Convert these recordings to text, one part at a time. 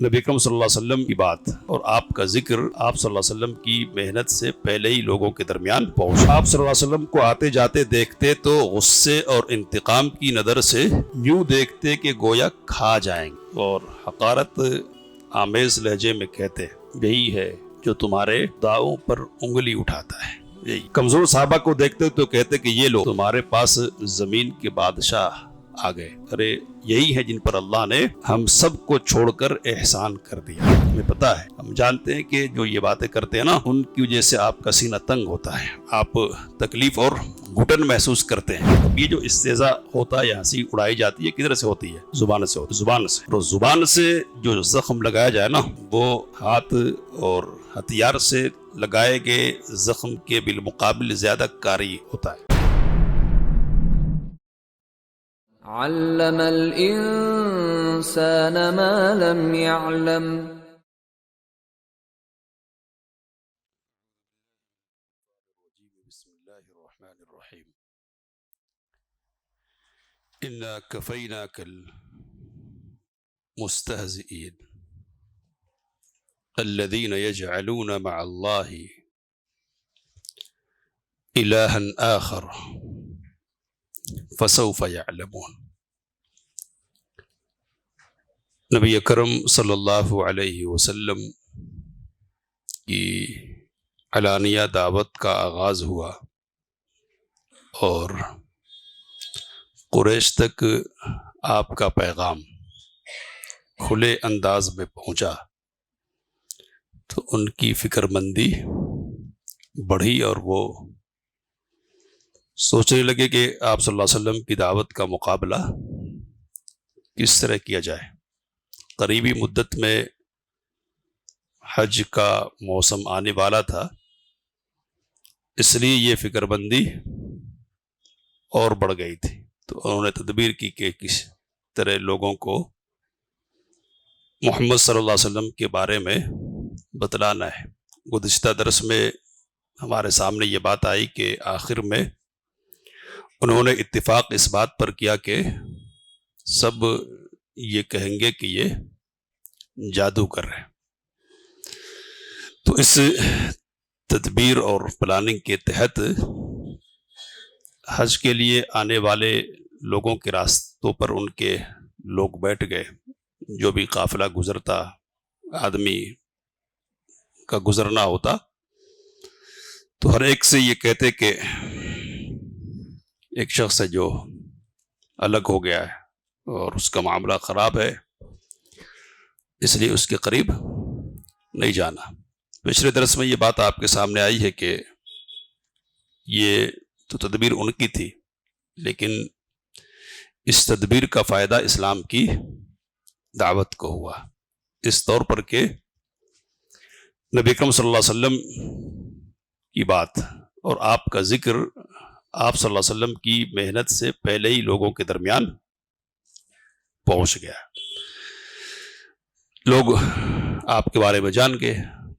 نبی اکرم صلی اللہ علیہ وسلم کی بات اور آپ کا ذکر آپ صلی اللہ علیہ وسلم کی محنت سے پہلے ہی لوگوں کے درمیان پہنچا۔ آپ صلی اللہ علیہ وسلم کو آتے جاتے دیکھتے تو غصے اور انتقام کی نظر سے یوں دیکھتے کہ گویا کھا جائیں گے، اور حقارت آمیز لہجے میں کہتے یہی ہے جو تمہارے داؤں پر انگلی اٹھاتا ہے۔ یہی کمزور صحابہ کو دیکھتے تو کہتے کہ یہ لو تمہارے پاس زمین کے بادشاہ آ گئے، ارے یہی ہے جن پر اللہ نے ہم سب کو چھوڑ کر احسان کر دیا۔ ہمیں پتا ہے، ہم جانتے ہیں کہ جو یہ باتیں کرتے ہیں نا، ان کی وجہ سے آپ کا سینہ تنگ ہوتا ہے، آپ تکلیف اور گھٹن محسوس کرتے ہیں۔ اب یہ جو استہزاء ہوتا ہے یا ہنسی اڑائی جاتی ہے، کدھر سے ہوتی ہے؟ زبان سے ہوتی ہے، زبان سے۔ اور زبان سے جو زخم لگایا جائے نا، وہ ہاتھ اور ہتھیار سے لگائے گئے زخم کے بالمقابل زیادہ کاری ہوتا ہے۔ علم الانسان ما لم يعلم بسم اللہ الرحمن الرحیم انا کفیناک المستہزئین الذین یجعلون مع اللہ الہا آخر فسوف یعلمون۔ نبی اکرم صلی اللہ علیہ وسلم کی علانیہ دعوت کا آغاز ہوا اور قریش تک آپ کا پیغام کھلے انداز میں پہنچا تو ان کی فکر مندی بڑھی اور وہ سوچنے لگے کہ آپ صلی اللہ علیہ وسلم کی دعوت کا مقابلہ کس طرح کیا جائے۔ قریبی مدت میں حج کا موسم آنے والا تھا، اس لیے یہ فکر بندی اور بڑھ گئی تھی، تو انہوں نے تدبیر کی کہ کس طرح لوگوں کو محمد صلی اللہ علیہ وسلم کے بارے میں بتلانا ہے۔ گزشتہ درس میں ہمارے سامنے یہ بات آئی کہ آخر میں انہوں نے اتفاق اس بات پر کیا کہ سب یہ کہیں گے کہ یہ جادو کر رہے ہیں۔ تو اس تدبیر اور پلاننگ کے تحت حج کے لیے آنے والے لوگوں کے راستوں پر ان کے لوگ بیٹھ گئے، جو بھی قافلہ گزرتا، آدمی کا گزرنا ہوتا، تو ہر ایک سے یہ کہتے کہ ایک شخص ہے جو الگ ہو گیا ہے اور اس کا معاملہ خراب ہے، اس لیے اس کے قریب نہیں جانا۔ پچھلے درس میں یہ بات آپ کے سامنے آئی ہے کہ یہ تو تدبیر ان کی تھی، لیکن اس تدبیر کا فائدہ اسلام کی دعوت کو ہوا، اس طور پر کہ نبی اکرم صلی اللہ علیہ وسلم کی بات اور آپ کا ذکر آپ صلی اللہ علیہ وسلم کی محنت سے پہلے ہی لوگوں کے درمیان پہنچ گیا۔ لوگ آپ کے بارے میں جان گئے،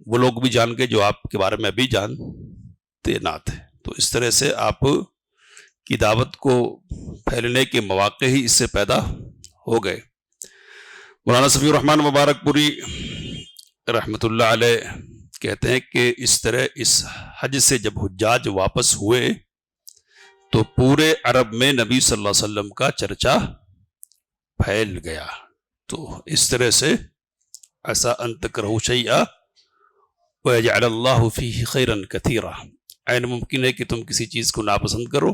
وہ لوگ بھی جان گئے جو آپ کے بارے میں ابھی جانتے نہ تھے، تو اس طرح سے آپ کی دعوت کو پھیلنے کے مواقع ہی اس سے پیدا ہو گئے۔ مولانا صفی الرحمن مبارک پوری رحمۃ اللہ علیہ کہتے ہیں کہ اس طرح اس حج سے جب حجاج واپس ہوئے تو پورے عرب میں نبی صلی اللہ علیہ وسلم کا چرچا پھیل گیا۔ تو اس طرح سے ایسا ان تکرہوا شیئا ویجعل اللہ فیہ خیرا کثیرا، عین ممکن ہے کہ تم کسی چیز کو ناپسند کرو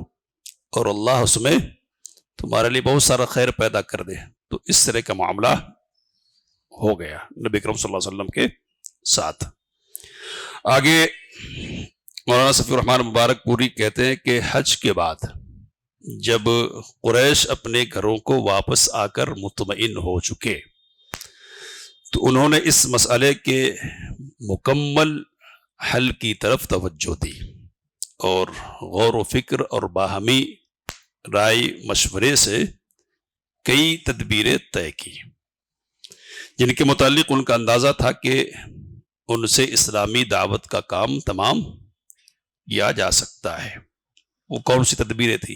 اور اللہ اس میں تمہارے لیے بہت سارا خیر پیدا کر دے۔ تو اس طرح کا معاملہ ہو گیا نبی اکرم صلی اللہ علیہ وسلم کے ساتھ۔ آگے مولانا صفی الرحمن مبارک پوری کہتے ہیں کہ حج کے بعد جب قریش اپنے گھروں کو واپس آ کر مطمئن ہو چکے تو انہوں نے اس مسئلے کے مکمل حل کی طرف توجہ دی اور غور و فکر اور باہمی رائے مشورے سے کئی تدبیریں طے کی، جن کے متعلق ان کا اندازہ تھا کہ ان سے اسلامی دعوت کا کام تمام کیا جا سکتا ہے۔ وہ کون سی تدبیریں تھیں؟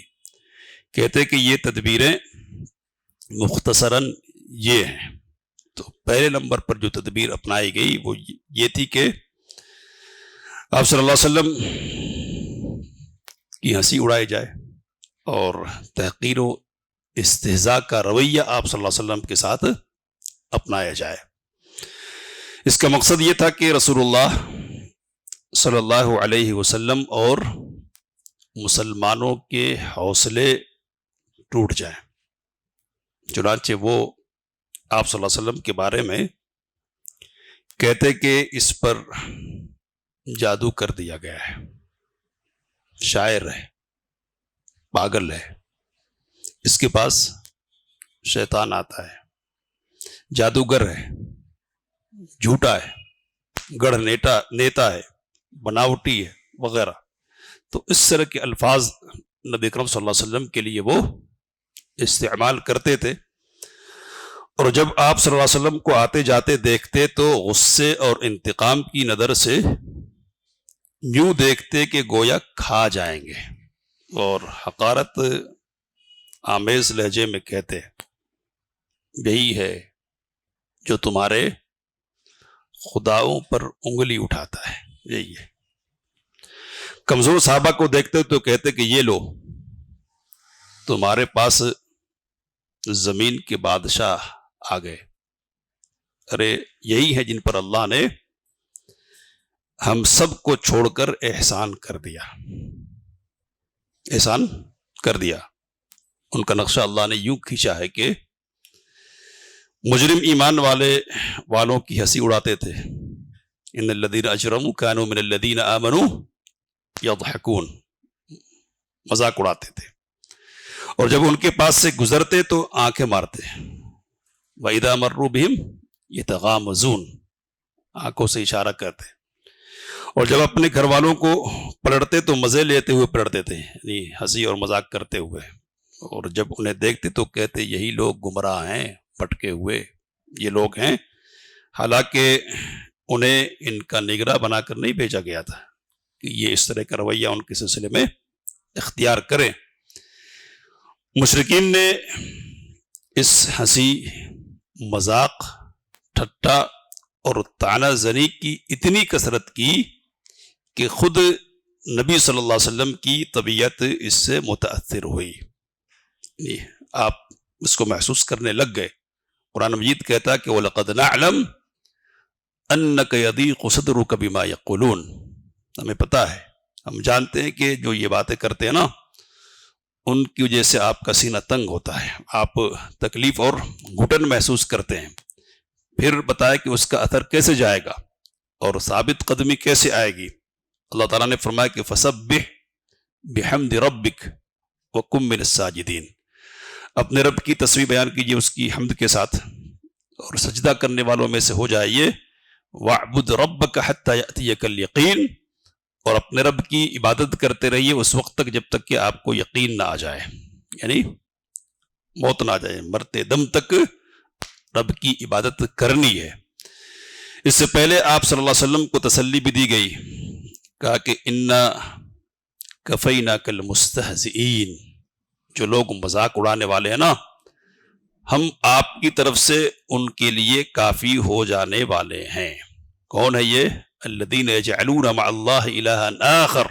کہتے کہ یہ تدبیریں مختصراً یہ ہیں تو پہلے نمبر پر جو تدبیر اپنائی گئی وہ یہ تھی کہ آپ صلی اللہ علیہ وسلم کی ہنسی اڑائی جائے اور تحقیر و استہزاء کا رویہ آپ صلی اللہ علیہ وسلم کے ساتھ اپنایا جائے۔ اس کا مقصد یہ تھا کہ رسول اللہ صلی اللہ علیہ وسلم اور مسلمانوں کے حوصلے ٹوٹ جائیں۔ چنانچہ وہ آپ صلی اللہ علیہ وسلم کے بارے میں کہتے کہ اس پر جادو کر دیا گیا ہے، شاعر ہے، پاگل ہے، اس کے پاس شیطان آتا ہے، جادوگر ہے، جھوٹا ہے، گڑھ نیتا ہے، بناوٹی ہے وغیرہ۔ تو اس طرح کے الفاظ نبی اکرم صلی اللہ علیہ وسلم کے لیے وہ استعمال کرتے تھے، اور جب آپ صلی اللہ علیہ وسلم کو آتے جاتے دیکھتے تو غصے اور انتقام کی نظر سے یوں دیکھتے کہ گویا کھا جائیں گے، اور حقارت آمیز لہجے میں کہتے یہی ہے جو تمہارے خداؤں پر انگلی اٹھاتا ہے، یہی ہے۔ کمزور صحابہ کو دیکھتے تو کہتے کہ یہ لو، تمہارے پاس زمین کے بادشاہ آ گئے، ارے یہی ہے جن پر اللہ نے ہم سب کو چھوڑ کر احسان کر دیا، احسان کر دیا۔ ان کا نقشہ اللہ نے یوں کھینچا ہے کہ مجرم ایمان والوں کی ہنسی اڑاتے تھے، ان الذین اجرموا کانوا من الذین آمنوا یضحکون، مذاق اڑاتے تھے، اور جب ان کے پاس سے گزرتے تو آنکھیں مارتے، وَإِذَا مَرُّوا بِهِمْ يَتَغَامَزُونَ، آنکھوں سے اشارہ کرتے، اور جب اپنے گھر والوں کو پلٹتے تو مزے لیتے ہوئے پلٹتے تھے، یعنی ہنسی اور مذاق کرتے ہوئے، اور جب انہیں دیکھتے تو کہتے یہی لوگ گمراہ ہیں، پٹکے ہوئے یہ لوگ ہیں، حالانکہ انہیں ان کا نگراں بنا کر نہیں بھیجا گیا تھا کہ یہ اس طرح کا رویہ ان کے سلسلے میں اختیار کریں۔ مشرکین نے اس ہنسی، مذاق، ٹھٹا اور طعنہ زنی کی اتنی کثرت کی کہ خود نبی صلی اللہ علیہ وسلم کی طبیعت اس سے متاثر ہوئی، آپ اس کو محسوس کرنے لگ گئے۔ قرآن مجید کہتا کہ وَلَقَدْ نَعْلَمْ أَنَّكَ يَضِيقُ صَدْرُكَ بِمَا يَقُولُونَ، ہمیں پتہ ہے، ہم جانتے ہیں کہ جو یہ باتیں کرتے ہیں نا ان کی وجہ سے آپ کا سینہ تنگ ہوتا ہے، آپ تکلیف اور گھٹن محسوس کرتے ہیں۔ پھر بتایا کہ اس کا اثر کیسے جائے گا اور ثابت قدمی کیسے آئے گی۔ اللہ تعالیٰ نے فرمایا کہ فَسَبِّحْ بِحَمْدِ رَبِّكَ وَكُن مِّنَ السَّاجِدِينَ، اپنے رب کی تسبیح بیان کیجیے اس کی حمد کے ساتھ، اور سجدہ کرنے والوں میں سے ہو جائیے۔ وَاعْبُدْ رَبَّكَ حَتَّى يَأْتِيَكَ الْيَقِينُ، اور اپنے رب کی عبادت کرتے رہیے اس وقت تک جب تک کہ آپ کو یقین نہ آ جائے، یعنی موت نہ آ جائے، مرتے دم تک رب کی عبادت کرنی ہے۔ اس سے پہلے آپ صلی اللہ علیہ وسلم کو تسلی بھی دی گئی، کہا کہ اِنَّا كَفَيْنَاكَ الْمُسْتَهْزِئِينَ، جو لوگ مذاق اڑانے والے ہیں نا، ہم آپ کی طرف سے ان کے لیے کافی ہو جانے والے ہیں۔ کون ہے یہ؟ الذین یجعلون مع اللہ الہا آخر،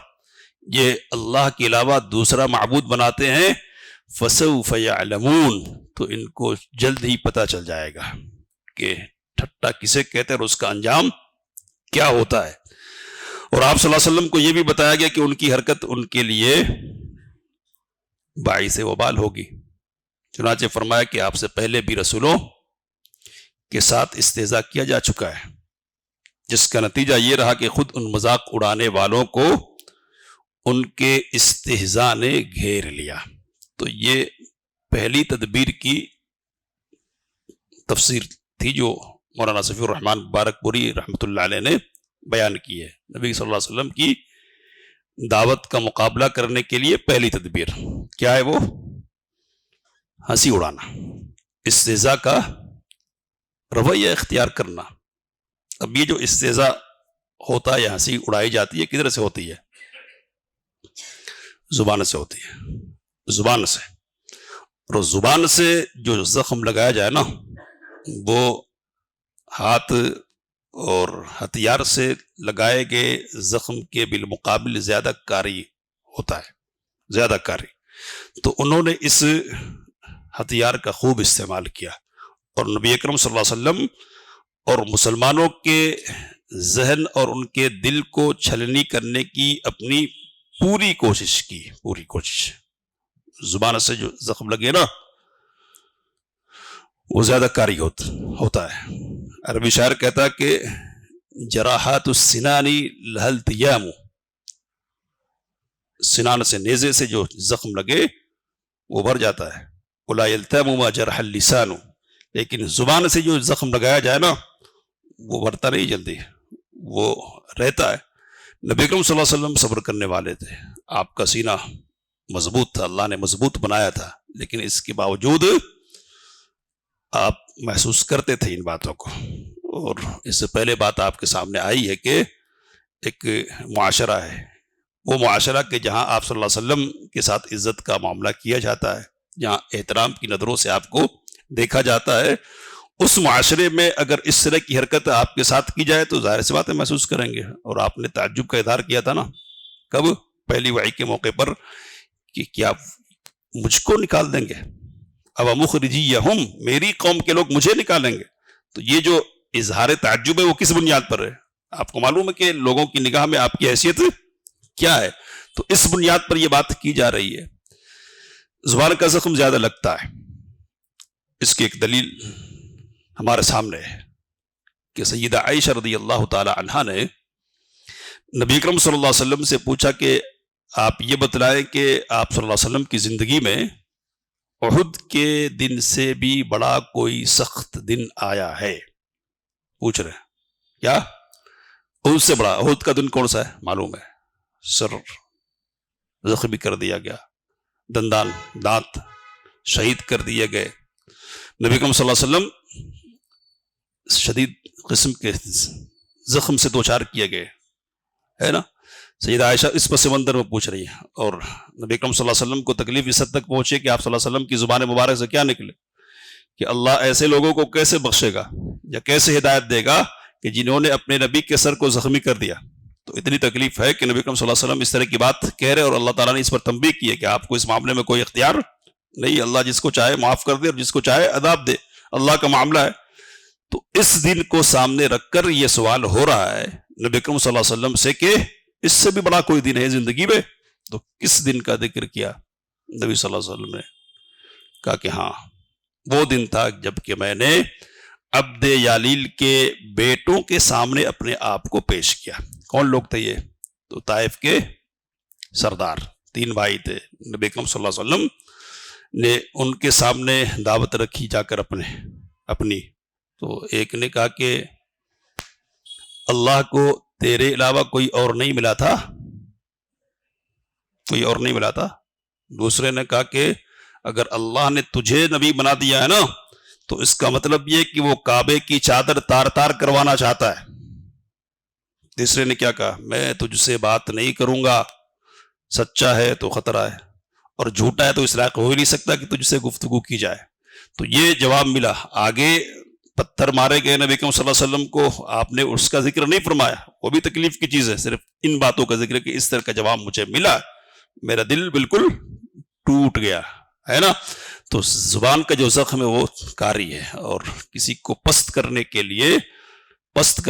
یہ اللہ کے علاوہ دوسرا معبود بناتے ہیں۔ فسوف یعلمون، تو ان کو جلد ہی پتہ چل جائے گا کہ ٹھٹا کسے کہتے ہیں اور اس کا انجام کیا ہوتا ہے۔ اور آپ صلی اللہ علیہ وسلم کو یہ بھی بتایا گیا کہ ان کی حرکت ان کے لیے باعث وبال ہوگی۔ چنانچہ فرمایا کہ آپ سے پہلے بھی رسولوں کے ساتھ استہزاء کیا جا چکا ہے، جس کا نتیجہ یہ رہا کہ خود ان مذاق اڑانے والوں کو ان کے استہزاء نے گھیر لیا۔ تو یہ پہلی تدبیر کی تفسیر تھی جو مولانا صفی الرحمن مبارک پوری رحمۃ اللہ علیہ نے بیان کی ہے۔ نبی صلی اللہ علیہ وسلم کی دعوت کا مقابلہ کرنے کے لیے پہلی تدبیر کیا ہے؟ وہ ہنسی اڑانا، استہزاء کا رویہ اختیار کرنا۔ اب یہ جو استہزاء ہوتا ہے یا ہنسی اڑائی جاتی ہے کدھر سے ہوتی ہے؟ زبان سے ہوتی ہے، زبان سے۔ اور زبان سے جو زخم لگایا جائے نا وہ ہاتھ اور ہتھیار سے لگائے گئے زخم کے بالمقابل زیادہ کاری ہوتا ہے، زیادہ کاری. تو انہوں نے اس ہتھیار کا خوب استعمال کیا، اور نبی اکرم صلی اللہ علیہ وسلم اور مسلمانوں کے ذہن اور ان کے دل کو چھلنی کرنے کی اپنی پوری کوشش کی، پوری کوشش. زبان سے جو زخم لگے نا وہ زیادہ کاری ہوتا ہے. عربی شاعر کہتا ہے کہ جراحات السنانی لہل تیام، سنان سے، نیزے سے جو زخم لگے وہ بھر جاتا ہے. ولا یلتام ما جرح اللسان، لیکن زبان سے جو زخم لگایا جائے نا وہ بھرتا نہیں جلدی، وہ رہتا ہے. نبی اکرم صلی اللہ علیہ وسلم صبر کرنے والے تھے، آپ کا سینہ مضبوط تھا، اللہ نے مضبوط بنایا تھا، لیکن اس کے باوجود آپ محسوس کرتے تھے ان باتوں کو. اور اس سے پہلے بات آپ کے سامنے آئی ہے کہ ایک معاشرہ ہے، وہ معاشرہ کہ جہاں آپ صلی اللہ علیہ وسلم کے ساتھ عزت کا معاملہ کیا جاتا ہے، جہاں احترام کی نظروں سے آپ کو دیکھا جاتا ہے، اس معاشرے میں اگر اس طرح کی حرکت آپ کے ساتھ کی جائے تو ظاہر سی بات ہے محسوس کریں گے. اور آپ نے تعجب کا اظہار کیا تھا نا، کب؟ پہلی وحی کے موقع پر، کہ کیا مجھ کو نکال دیں گے؟ اب مخرجیہم، میری قوم کے لوگ مجھے نکالیں گے؟ تو یہ جو اظہار تعجب ہے وہ کس بنیاد پر ہے؟ آپ کو معلوم ہے کہ لوگوں کی نگاہ میں آپ کی حیثیت کیا ہے، تو اس بنیاد پر یہ بات کی جا رہی ہے. زبان کا زخم زیادہ لگتا ہے، اس کی ایک دلیل ہمارے سامنے ہے کہ سیدہ عائشہ رضی اللہ تعالی عنہا نے نبی اکرم صلی اللہ علیہ وسلم سے پوچھا کہ آپ یہ بتلائیں کہ آپ صلی اللہ علیہ وسلم کی زندگی میں احد کے دن سے بھی بڑا کوئی سخت دن آیا ہے؟ پوچھ رہے ہیں کیا احد سے بڑا؟ احد کا دن کون سا ہے معلوم ہے، سر زخمی کر دیا گیا، دانت شہید کر دیے گئے، نبی اکرم صلی اللہ علیہ وسلم شدید قسم کے زخم سے دوچار کیے گئے، ہے نا. سیدہ عائشہ اس پس منظر میں پوچھ رہی ہے، اور نبی اکرم صلی اللہ علیہ وسلم کو تکلیف اس حد تک پہنچے کہ آپ صلی اللہ علیہ وسلم کی زبان مبارک سے کیا نکلے کہ اللہ ایسے لوگوں کو کیسے بخشے گا یا کیسے ہدایت دے گا کہ جنہوں نے اپنے نبی کے سر کو زخمی کر دیا. تو اتنی تکلیف ہے کہ نبی اکرم صلی اللہ علیہ وسلم اس طرح کی بات کہہ رہے، اور اللہ تعالیٰ نے اس پر تنبیہ کی ہے کہ آپ کو اس معاملے میں کوئی اختیار نہیں، اللہ جس کو چاہے معاف کر دے اور جس کو چاہے عذاب دے، اللہ کا معاملہ ہے. تو اس دن کو سامنے رکھ کر یہ سوال ہو رہا ہے نبی اکرم صلی اللہ علیہ وسلم سے کہ اس سے بھی بڑا کوئی دن ہے زندگی میں؟ تو کس دن کا ذکر کیا نبی صلی اللہ علیہ وسلم نے؟ کہا کہ ہاں وہ دن تھا جب کہ میں نے عبد یالیل کے بیٹوں کے سامنے اپنے آپ کو پیش کیا. کون لوگ تھے یہ؟ تو طائف کے سردار 3 بھائی تھے. نبی اکرم صلی اللہ علیہ وسلم نے ان کے سامنے دعوت رکھی جا کر اپنی. تو ایک نے کہا کہ اللہ کو تیرے علاوہ کوئی اور نہیں ملا تھا، کوئی اور نہیں ملا تھا. دوسرے نے کہا کہ اگر اللہ نے تجھے نبی بنا دیا ہے نا تو اس کا مطلب یہ کہ وہ کعبے کی چادر تار تار کروانا چاہتا ہے. تیسرے نے کیا کہا؟ میں تجھ سے بات نہیں کروں گا، سچا ہے تو خطرہ ہے اور جھوٹا ہے تو اس لائق ہو ہی نہیں سکتا کہ تجھ سے گفتگو کی جائے. تو یہ جواب ملا. آگے پتھر مارے گئے نبی اکرم صلی اللہ علیہ وسلم کو، آپ نے اس کا ذکر نہیں فرمایا، وہ بھی تکلیف کی چیز ہے. صرف ان باتوں کا ذکر کہ اس طرح کا جواب مجھے ملا، میرا دل بالکل ٹوٹ گیا، ہے نا. تو زبان کا جو زخم ہے وہ کاری ہے، اور کسی کو پست کرنے کے لیے، پست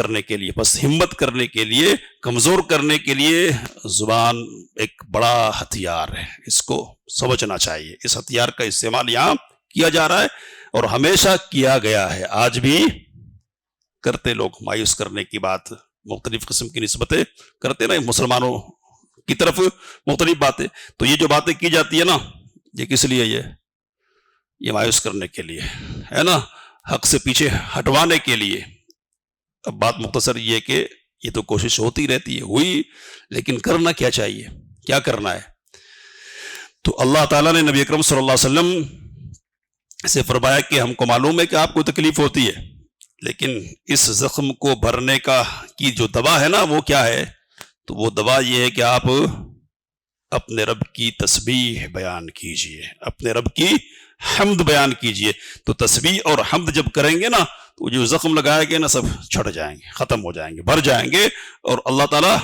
ہمت کرنے کے لیے، کمزور کرنے کے لیے زبان ایک بڑا ہتھیار ہے. اس کو سمجھنا چاہیے. اس ہتھیار کا استعمال یہاں کیا جا رہا ہے اور ہمیشہ کیا گیا ہے، آج بھی کرتے لوگ. مایوس کرنے کی بات، مختلف قسم کی نسبتیں کرتے نا مسلمانوں کی طرف، مختلف باتیں. تو یہ جو باتیں کی جاتی ہے نا، یہ کس لیے؟ یہ مایوس کرنے کے لیے، ہے نا، حق سے پیچھے ہٹوانے کے لیے. اب بات مختصر یہ کہ یہ تو کوشش ہوتی رہتی ہے، ہوئی، لیکن کرنا کیا چاہیے، کیا کرنا ہے؟ تو اللہ تعالیٰ نے نبی اکرم صلی اللہ علیہ وسلم سے فرمایا کہ ہم کو معلوم ہے کہ آپ کو تکلیف ہوتی ہے، لیکن اس زخم کو بھرنے کی جو دوا ہے نا وہ کیا ہے؟ تو وہ دوا یہ ہے کہ آپ اپنے رب کی تسبیح بیان کیجئے، اپنے رب کی حمد بیان کیجئے. تو تسبیح اور حمد جب کریں گے نا تو جو زخم لگائے گئے نا سب چھٹ جائیں گے، ختم ہو جائیں گے، بھر جائیں گے، اور اللہ تعالیٰ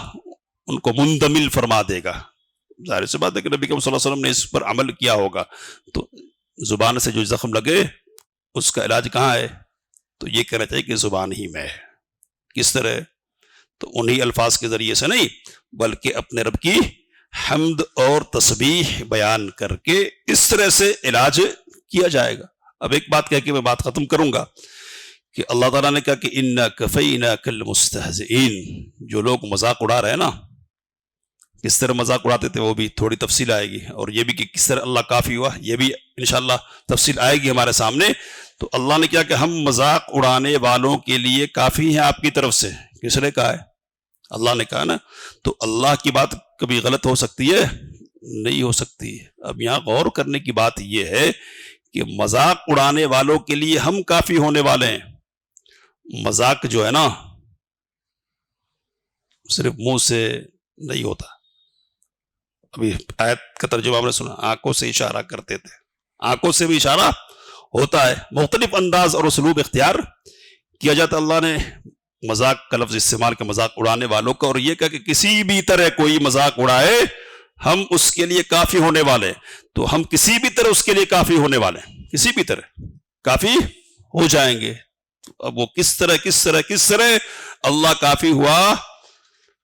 ان کو مندمل فرما دے گا۔ ظاہر سی بات ہے کہ نبی کریم صلی اللہ علیہ وسلم نے اس پر عمل کیا ہوگا۔ تو زبان سے جو زخم لگے اس کا علاج کہاں ہے؟ تو یہ کہنا چاہیے کہ زبان ہی میں ہے۔ کس طرح؟ تو انہی الفاظ کے ذریعے سے نہیں، بلکہ اپنے رب کی حمد اور تسبیح بیان کر کے اس طرح سے علاج کیا جائے گا۔ اب ایک بات کہہ کے میں بات ختم کروں گا کہ اللہ تعالیٰ نے کہا کہ اِنَّا كَفَيْنَاكَ الْمُسْتَهْزِئِينَ، جو لوگ مذاق اڑا رہے ہیں نا، کس طرح مذاق اڑاتے تھے وہ بھی تھوڑی تفصیل آئے گی، اور یہ بھی کہ کس طرح اللہ کافی ہوا یہ بھی انشاءاللہ تفصیل آئے گی ہمارے سامنے۔ تو اللہ نے کیا کہ ہم مذاق اڑانے والوں کے لیے کافی ہیں آپ کی طرف سے۔ کس نے کہا ہے؟ اللہ نے کہا نا۔ تو اللہ کی بات کبھی غلط ہو سکتی ہے؟ نہیں ہو سکتی۔ اب یہاں غور کرنے کی بات یہ ہے کہ مذاق اڑانے والوں کے لیے ہم کافی ہونے والے ہیں۔ مذاق جو ہے نا صرف منہ سے نہیں ہوتا۔ ابھی آیت کا ترجمہ ہم نے سنا، آنکھوں سے اشارہ کرتے تھے، آنکھوں سے بھی اشارہ ہوتا ہے، مختلف انداز اور اسلوب اختیار کیا جاتا۔ اللہ نے مذاق کا لفظ استعمال کے مذاق اڑانے والوں کا، اور یہ کہا کہ کسی بھی طرح کوئی مذاق اڑائے ہم اس کے لیے کافی ہونے والے ہیں۔ تو ہم کسی بھی طرح اس کے لیے کافی ہونے والے ہیں، کسی بھی طرح کافی ہو جائیں گے۔ اب وہ کس طرح اللہ کافی ہوا،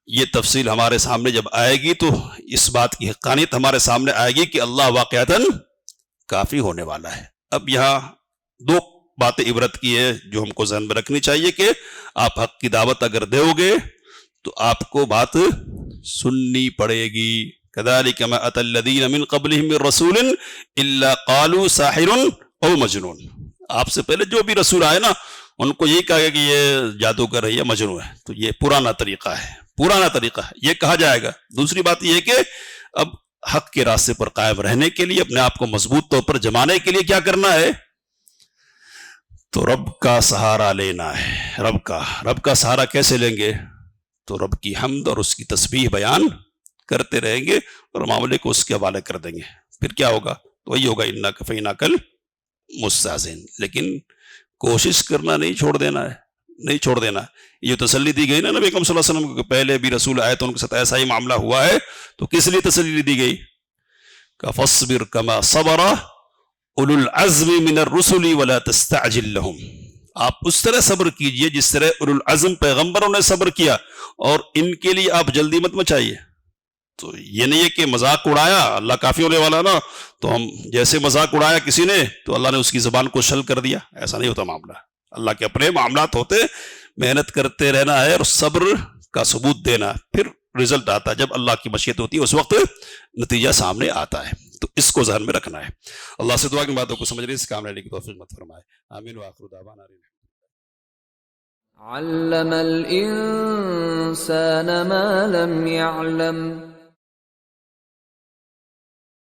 یہ تفصیل ہمارے سامنے جب آئے گی تو اس بات کی حقانیت ہمارے سامنے آئے گی کہ اللہ واقعتاً کافی ہونے والا ہے۔ اب یہاں دو باتیں عبرت کی ہے جو ہم کو ذہن میں رکھنی چاہیے کہ آپ حق کی دعوت اگر دو گے تو آپ کو بات سننی پڑے گی۔ كذلك ما أتى الذين من قبلهم من رسول إلا قالوا ساحر أو مجنون، آپ سے پہلے جو بھی رسول آئے نا ان کو یہی کہا گیا کہ یہ جادوگر ہے یا مجنون ہے۔ تو یہ پرانا طریقہ ہے، یہ کہا جائے گا۔ دوسری بات یہ ہے کہ اب حق کے راستے پر قائم رہنے کے لیے، اپنے آپ کو مضبوط طور پر جمانے کے لیے کیا کرنا ہے؟ تو رب کا سہارا لینا ہے۔ رب کا سہارا کیسے لیں گے؟ تو رب کی حمد اور اس کی تسبیح بیان کرتے رہیں گے اور معاملے کو اس کے حوالے کر دیں گے۔ پھر کیا ہوگا؟ تو وہی ہوگا اِنَّا كَفَيْنَاكَ الْمُسْتَهْزِئِينَ۔ لیکن کوشش کرنا نہیں چھوڑ دینا۔ یہ جو تسلی دی گئی نا نبی اکرم صلی اللہ علیہ وسلم کو، پہلے بھی رسول آئے تو ان کے ساتھ ایسا ہی معاملہ ہوا ہے، تو کس لیے تسلی دی گئی؟ کہ فَاصْبِرْ كَمَا صَبَرَ أُولُو الْعَزْمِ مِنَ الرُّسُلِ وَلَا تَسْتَعْجِلْ لَهُمْ۔ آپ اس طرح صبر کیجئے جس طرح اولو العزم پیغمبروں نے صبر کیا، اور ان کے لیے آپ جلدی مت مچائیے۔ تو یہ نہیں ہے کہ مذاق اڑایا اللہ کافی ہونے والا نا، تو ہم جیسے مذاق اڑایا کسی نے تو اللہ نے اس کی زبان کو شل کر دیا، ایسا نہیں ہوتا معاملہ۔ اللہ کے اپنے معاملات ہوتے، محنت کرتے رہنا ہے اور صبر کا ثبوت دینا، پھر رزلٹ آتا ہے۔ جب اللہ کی مشیت ہوتی ہے اس وقت نتیجہ سامنے آتا ہے۔ تو اس کو ذہن میں رکھنا ہے۔ اللہ سے دعا کی باتوں کو سمجھنے اس کام لینے کی توفیق مت فرمائے۔ آمین وآخر دعوانا علم الإنسان ما لم يعلم